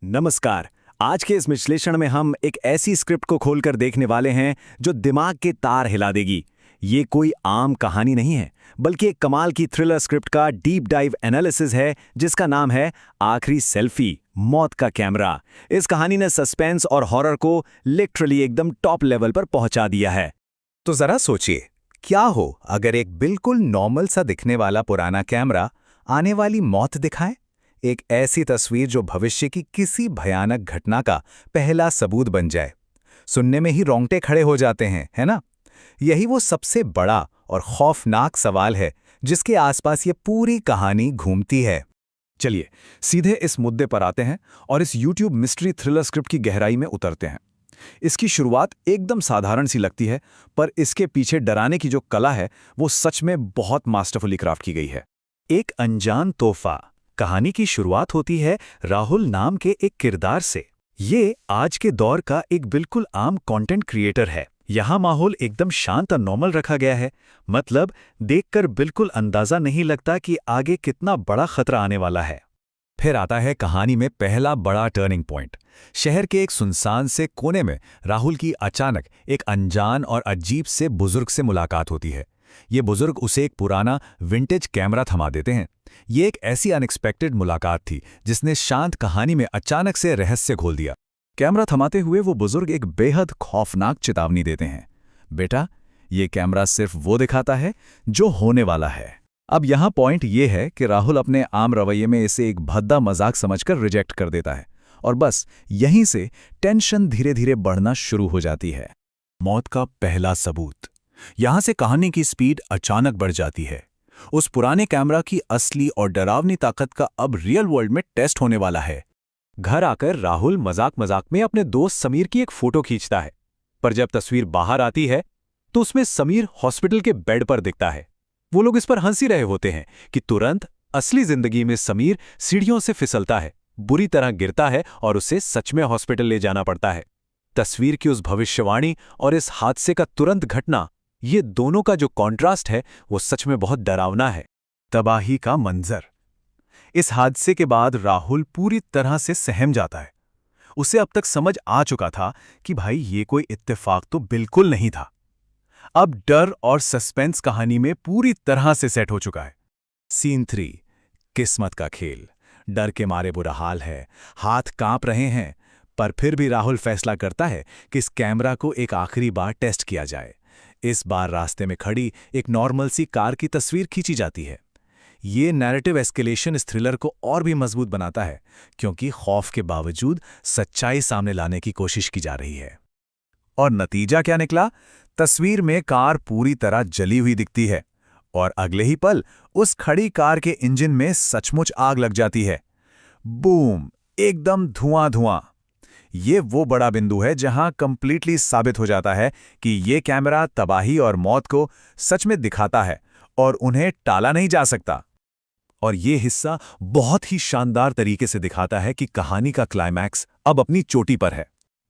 नमस्कार। आज के इस विश्लेषण में हम एक ऐसी स्क्रिप्ट को खोलकर देखने वाले हैं जो दिमाग के तार हिला देगी। ये कोई आम कहानी नहीं है, बल्कि एक कमाल की थ्रिलर स्क्रिप्ट का डीप डाइव एनालिसिस है जिसका नाम है आखिरी सेल्फी, मौत का कैमरा। इस कहानी ने सस्पेंस और हॉरर को लिटरली एकदम टॉप लेवल पर पहुंचा दिया है। तो जरा सोचिए, क्या हो अगर एक बिल्कुल नॉर्मल सा दिखने वाला पुराना कैमरा आने वाली मौत दिखाए। एक ऐसी तस्वीर जो भविष्य की किसी भयानक घटना का पहला सबूत बन जाए। सुनने में ही रोंगटे खड़े हो जाते हैं, है ना? यही वो सबसे बड़ा और खौफनाक सवाल है जिसके आसपास ये पूरी कहानी घूमती है। चलिए सीधे इस मुद्दे पर आते हैं और इस YouTube मिस्ट्री थ्रिलर स्क्रिप्ट की गहराई में उतरते हैं। इसकी शुरुआत एकदम साधारण सी लगती है, पर इसके पीछे डराने की जो कला है वो सच में बहुत मास्टरफुली क्राफ्ट की गई है। एक अनजान तोहफा। कहानी की शुरुआत होती है राहुल नाम के एक किरदार से। ये आज के दौर का एक बिल्कुल आम कंटेंट क्रिएटर है। यहाँ माहौल एकदम शांत और नॉर्मल रखा गया है, मतलब देखकर बिल्कुल अंदाजा नहीं लगता कि आगे कितना बड़ा खतरा आने वाला है। फिर आता है कहानी में पहला बड़ा टर्निंग पॉइंट। शहर के एक सुनसान से कोने में राहुल की अचानक एक अनजान और अजीब से बुजुर्ग से मुलाकात होती है। ये बुजुर्ग उसे एक पुराना विंटेज कैमरा थमा देते हैं। ये एक ऐसी अनएक्सपेक्टेड मुलाकात थी जिसने शांत कहानी में अचानक से रहस्य खोल दिया। कैमरा थमाते हुए वो बुजुर्ग एक बेहद खौफनाक चेतावनी देते हैं, बेटा, ये कैमरा सिर्फ वो दिखाता है जो होने वाला है। अब यहाँ पॉइंट ये है कि राहुल अपने आम रवैये में इसे एक भद्दा मजाक समझकर रिजेक्ट कर देता है, और बस यहीं से टेंशन धीरे धीरे बढ़ना शुरू हो जाती है। मौत का पहला सबूत। यहाँ से कहानी की स्पीड अचानक बढ़ जाती है। उस पुराने कैमरा की असली और डरावनी ताकत का अब रियल वर्ल्ड में टेस्ट होने वाला है। घर आकर राहुल मजाक मजाक में अपने दोस्त समीर की एक फोटो खींचता है, पर जब तस्वीर बाहर आती है तो उसमें समीर हॉस्पिटल के बेड पर दिखता है। वो लोग इस पर हंसी रहे होते हैं कि तुरंत असली जिंदगी में समीर सीढ़ियों से फिसलता है, बुरी तरह गिरता है और उसे सच में हॉस्पिटल ले जाना पड़ता है। तस्वीर की उस भविष्यवाणी और इस हादसे का तुरंत घटना, ये दोनों का जो कॉन्ट्रास्ट है वो सच में बहुत डरावना है। तबाही का मंजर। इस हादसे के बाद राहुल पूरी तरह से सहम जाता है। उसे अब तक समझ आ चुका था कि भाई ये कोई इत्तेफाक तो बिल्कुल नहीं था। अब डर और सस्पेंस कहानी में पूरी तरह से सेट हो चुका है। सीन 3, किस्मत का खेल। डर के मारे बुरा हाल है, हाथ कांप रहे हैं, पर फिर भी राहुल फैसला करता है कि इस कैमरा को एक आखिरी बार टेस्ट किया जाए। इस बार रास्ते में खड़ी एक नॉर्मल सी कार की तस्वीर खींची जाती है। ये नैरेटिव एस्केलेशन इस थ्रिलर को और भी मजबूत बनाता है, क्योंकि खौफ के बावजूद सच्चाई सामने लाने की कोशिश की जा रही है। और नतीजा क्या निकला? तस्वीर में कार पूरी तरह जली हुई दिखती है, और अगले ही पल उस खड़ी कार के इंजन में सचमुच आग लग जाती है। बूम! एकदम धुआं धुआं। ये वो बड़ा बिंदु है जहां कंप्लीटली साबित हो जाता है कि ये कैमरा तबाही और मौत को सच में दिखाता है और उन्हें टाला नहीं जा सकता। और ये हिस्सा बहुत ही शानदार तरीके से दिखाता है कि कहानी का क्लाइमैक्स अब अपनी चोटी पर है।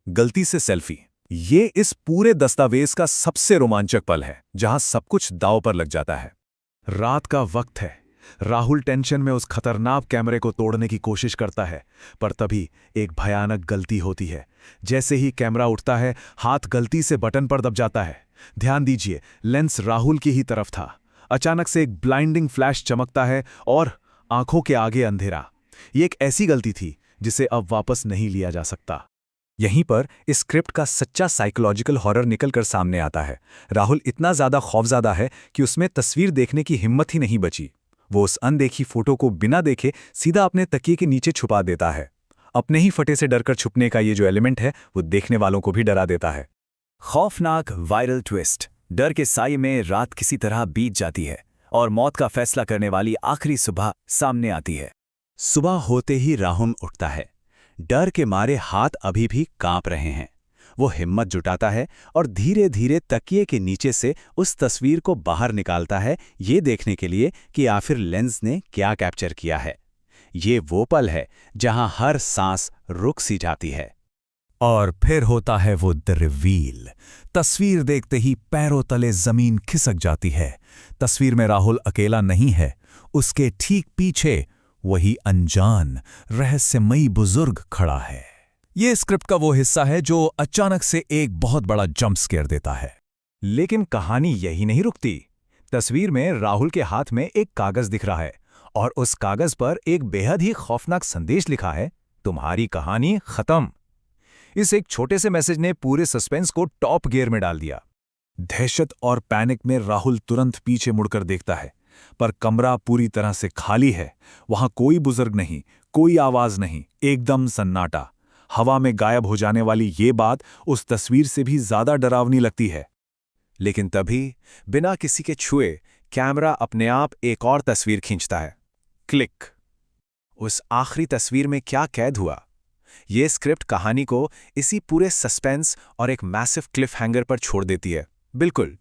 गलती से सेल्फी। ये इस पूरे दस्तावेज का सबसे रोमांचक पल है, जहां सब कुछ दांव पर लग जाता है। रात का वक्त है। राहुल टेंशन में उस खतरनाक कैमरे को तोड़ने की कोशिश करता है, पर तभी एक भयानक गलती होती है। जैसे ही कैमरा उठता है, हाथ गलती से बटन पर दब जाता है। ध्यान दीजिए, लेंस राहुल की ही तरफ था। अचानक से एक ब्लाइंडिंग फ्लैश चमकता है और आंखों के आगे अंधेरा। ये एक ऐसी गलती थी जिसे अब वापस नहीं लिया जा सकता। यहीं पर इस स्क्रिप्ट का सच्चा साइकोलॉजिकल हॉरर निकलकर सामने आता है। राहुल इतना ज्यादा खौफज़दा है कि उसमें तस्वीर देखने की हिम्मत ही नहीं बची। वो उस अनदेखी फोटो को बिना देखे सीधा अपने तकिए के नीचे छुपा देता है। अपने ही फटे से डरकर छुपने का ये जो एलिमेंट है वो देखने वालों को भी डरा देता है। खौफनाक वायरल ट्विस्ट। डर के साये में रात किसी तरह बीत जाती है और मौत का फैसला करने वाली आखिरी सुबह सामने आती है। सुबह होते ही राहुल उठता है। डर के मारे हाथ अभी भी कांप रहे हैं। वो हिम्मत जुटाता है और धीरे धीरे तकिए के नीचे से उस तस्वीर को बाहर निकालता है, ये देखने के लिए कि आखिर लेंस ने क्या कैप्चर किया है। ये वो पल है जहां हर सांस रुक सी जाती है। और फिर होता है वो द रिवील। तस्वीर देखते ही पैरों तले जमीन खिसक जाती है। तस्वीर में राहुल अकेला नहीं है, उसके ठीक पीछे वही अनजान रहस्यमयी बुजुर्ग खड़ा है। ये स्क्रिप्ट का वो हिस्सा है जो अचानक से एक बहुत बड़ा जंप स्केयर देता है। लेकिन कहानी यही नहीं रुकती। तस्वीर में राहुल के हाथ में एक कागज दिख रहा है और उस कागज पर एक बेहद ही खौफनाक संदेश लिखा है, तुम्हारी कहानी खत्म। इस एक छोटे से मैसेज ने पूरे सस्पेंस को टॉप गियर में डाल दिया। दहशत और पैनिक में राहुल तुरंत पीछे मुड़कर देखता है, पर कमरा पूरी तरह से खाली है। वहां कोई बुजुर्ग नहीं, कोई आवाज नहीं, एकदम सन्नाटा। हवा में गायब हो जाने वाली ये बात उस तस्वीर से भी ज्यादा डरावनी लगती है। लेकिन तभी बिना किसी के छुए कैमरा अपने आप एक और तस्वीर खींचता है। क्लिक। उस आखिरी तस्वीर में क्या कैद हुआ? ये स्क्रिप्ट कहानी को इसी पूरे सस्पेंस और एक मैसिव क्लिफ हैंगर पर छोड़ देती है। बिल्कुल,